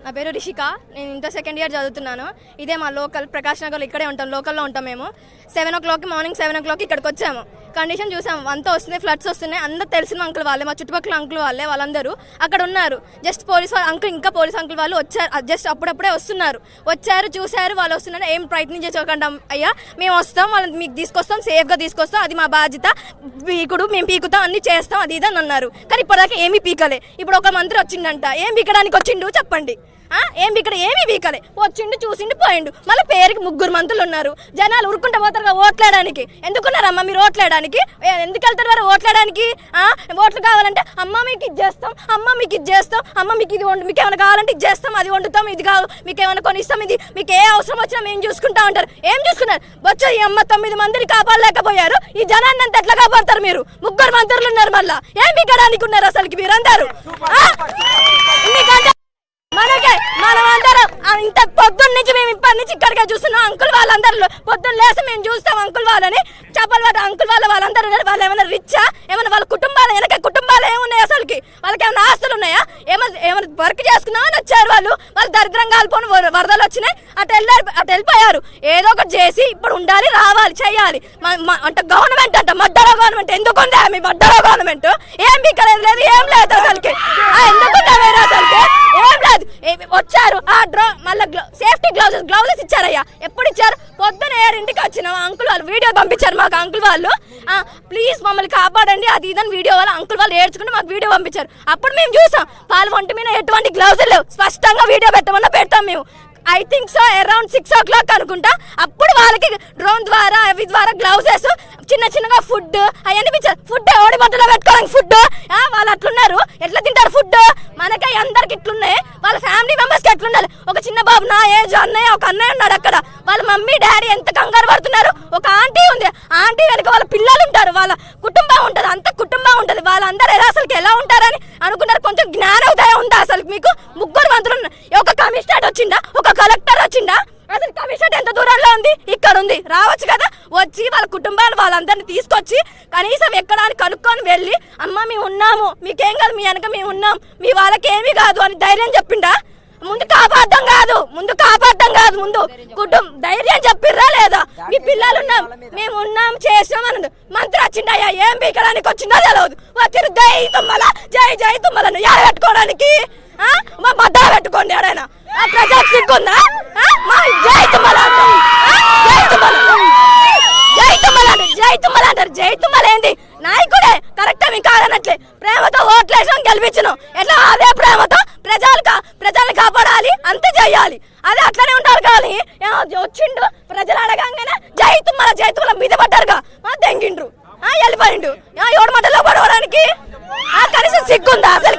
నా పేరు రిషిక. నేను ఇంటర్ సెకండ్ ఇయర్ చదువుతున్నాను. ఇదే మా లోకల్ ప్రకాష్ నగర్లో ఇక్కడే ఉంటాం, లోకల్లో ఉంటాం మేము. 7 o'clock మార్నింగ్ 7 o'clock ఇక్కడికి వచ్చాము. కండిషన్ చూసాము, అంతా వస్తున్నాయి, ఫ్లడ్స్ వస్తున్నాయి. అందరూ తెలిసిన అంకుల్ వాళ్ళే, మా చుట్టుపక్కల అంకుల్ వాళ్ళే, వాళ్ళందరూ అక్కడ ఉన్నారు. జస్ట్ పోలీస్ అంకుల్, ఇంకా పోలీస్ అంకుల్ వాళ్ళు వచ్చారు, జస్ట్ అప్పుడప్పుడే వస్తున్నారు. వచ్చారు, చూశారు, వాళ్ళు వస్తున్నారు. ఏం ప్రయత్నం చేసుకోకుండా అయ్యా మేము వస్తాం, వాళ్ళని మీకు తీసుకొస్తాం, సేఫ్గా తీసుకొస్తాం, అది మా బాధ్యత, పీకుడు మేము పీకుతాం, అన్ని చేస్తాం, అది ఇదని అన్నారు. కానీ ఇప్పటిదాకా ఏమీ పీకలే. ఇప్పుడు ఒక మంత్రి వచ్చిండంట, ఏం పీకడానికి వచ్చిండు చెప్పండి? ఇక్కడ ఏమీ పీకలే, వచ్చిండు, చూసిండు, పోయిండు. మళ్ళీ పేరుకి 3 మంత్రులు ఉన్నారు. జనాలు ఉరుకుంటా పోతారు ఓట్లేయడానికి. ఎందుకున్నారమ్మా మీరు ఓట్లేయడానికి? ఎందుకు వెళ్తారు వారు ఓట్లేయడానికి? ఓట్లు కావాలంటే అమ్మ మీకు ఇది చేస్తాం, అమ్మ మీకు ఇది చేస్తాం, అమ్మ మీకు ఇది వండు, మీకు ఏమైనా కావాలంటే ఇది చేస్తాం, అది వండుతాం, ఇది కావాలి, మీకు ఏమైనా కొనిస్తాం, ఇది మీకు ఏ అవసరం వచ్చినా మేము చూసుకుంటా ఉంటారు. ఏం చూసుకున్నారు? వచ్చి ఈ అమ్మ 9 మందిని కాపాడలేకపోయారు. ఈ జనాన్ని అంతా ఎట్లా కాపాడతారు మీరు? 3 మంత్రులు ఉన్నారు. మళ్ళా ఏం పీకడానికి ఉన్నారు అసలుకి మీరందరూ? మనకే మనమందరం ఇంత పొద్దున్న నుంచి మేము ఇప్పటి నుంచి ఇక్కడికే చూస్తున్నాం. అంకుల్ వాళ్ళందరూ పొద్దున్న లేసి మేము చూస్తాం అంకుల్ వాళ్ళని, చెప్పలు వాళ్ళ అంకుల్ వాళ్ళందరూ వాళ్ళు ఏమైనా రిచ్చా? ఏమైనా వాళ్ళ కుటుంబాలు వెనక కుటుంబాలు ఏమున్నాయి అసలుకి? వాళ్ళకి ఏమైనా ఆస్తులు ఉన్నాయా? ఏమైనా వర్క్ చేసుకున్నామని వచ్చారు వాళ్ళు దరిద్రంగా కాలిపోని వరదలు వచ్చినాయి, అటు వెళ్ళిపోయారు. ఏదో ఒకటి చేసి ఇప్పుడు ఉండాలి, రావాలి, చెయ్యాలి. అంటే గవర్నమెంట్ అంట, మడ్డలో గవర్నమెంట్. ఎందుకుందా మీ మడ్డలో గవర్నమెంట్? ఏం బిక్కలేదు, లేదు ఏం లేదు అసలుకి. ఎందుకుందా వేరే అసలుకి ఏం లేదు. వచ్చారు మళ్ళీ సేఫ్టీ గ్లౌజెస్ ఇచ్చారయ్యా. ఎప్పుడు ఇచ్చారు? పొద్దున 7 వచ్చిన అంకుల్ వాళ్ళు వీడియో పంపించారు మాకు. అంకుల్ వాళ్ళు ప్లీజ్ మమ్మల్ని కాపాడండి, అది ఇదని వీడియో వాళ్ళు అంకుల్ వాళ్ళు ఏడ్చుకుంటే మాకు వీడియో పంపించారు. అప్పుడు మేము చూసాం వాళ్ళ ఒంటి మీద ఎటువంటి గ్లౌజులు లేవు. స్పష్టంగా వీడియో పెట్టమన్నా పెడతాం మేము. I think so around 6 o'clock అనుకుంటా. అప్పుడు వాళ్ళకి డ్రోన్ ద్వారా అవి ద్వారా గ్లౌజెస్, చిన్నగా ఫుడ్ అవన్నీ ఇచ్చారు. ఫుడ్ ఓడి బట్టలో పెట్టుకోవడానికి ఫుడ్. వాళ్ళు అట్లున్నారు, ఎట్లా తింటారు ఫుడ్? మనకి అందరికి ఇట్లున్నాయి, వాళ్ళ ఫ్యామిలీ మెంబర్స్కి ఎట్లుండాలి? ఒక చిన్న బాబు నా ఏజ్ అన్నయ్య, ఒక అన్నయ్య ఉన్నాడు అక్కడ. వాళ్ళ మమ్మీ డాడీ ఎంత కంగారు పడుతున్నారు. ఒక ఆంటీ ఉంది, ఆంటీ వెనక వాళ్ళ పిల్లలు ఉంటారు, వాళ్ళ కుటుంబం ఉంటుంది, అంత కుటుంబం ఉంటుంది. వాళ్ళందరూ అసలుకి ఎలా ఉంటారని అనుకున్నారు. కొంచెం జ్ఞానోదయం ఉందా అసలు మీకు? 3 మంత్రులు, ఒక కమిషనర్ వచ్చిందా, ఒక కలెక్టర్ వచ్చిందా? అసలు కమిషన్ ఎంత దూరంలో ఉంది? ఇక్కడ ఉంది, రావచ్చు కదా. వచ్చి వాళ్ళ కుటుంబాలు వాళ్ళందరినీ తీసుకొచ్చి కనీసం ఎక్కడానికి కనుక్కొని వెళ్ళి అమ్మ మేము ఉన్నాము, మీకేం కాదు, మీ వెనక మేము ఉన్నాం, మీ వాళ్ళకి ఏమీ కాదు అని ధైర్యం చెప్పిండా? ముందు కాపాడడం కాదు, ముందు కుటుంబం ధైర్యం చెప్పిర్రా లేదా? మీ పిల్లలు ఉన్నాం, మేము ఉన్నాం, చేసాం అన్నది. మంత్రి వచ్చిండయ్యా, ఏం పీకడానికి వచ్చిందో తెలియదు. వచ్చి జై తుమ్మలను యాడ పెట్టుకోవడానికి? మా బద్దలు పెట్టుకోండి ఎవరైనా. ప్రజలకు సిగ్గుందా? జై తుమ్మల అంటారు. జై తుమ్మల ఏంది? నాయకుడే కరెక్టే, మీకు కాదనట్లే. ప్రేమతో ఓట్లేసాం, గెలిపించినాం. ఎట్లా? అదే ప్రేమతో ప్రజల్ని కాపాడాలి, అంతే చెయ్యాలి. అదే అట్లనే ఉండాలి. కానీ వచ్చిండు, ప్రజలు అడగంగానే జై తుమ్మల మీద పడ్డారుగా, తెంగిండ్రు, వెళ్ళిపోయిండు. 7 మంటల్లో పడవడానికి కనీసం సిగ్గుందా అసలు?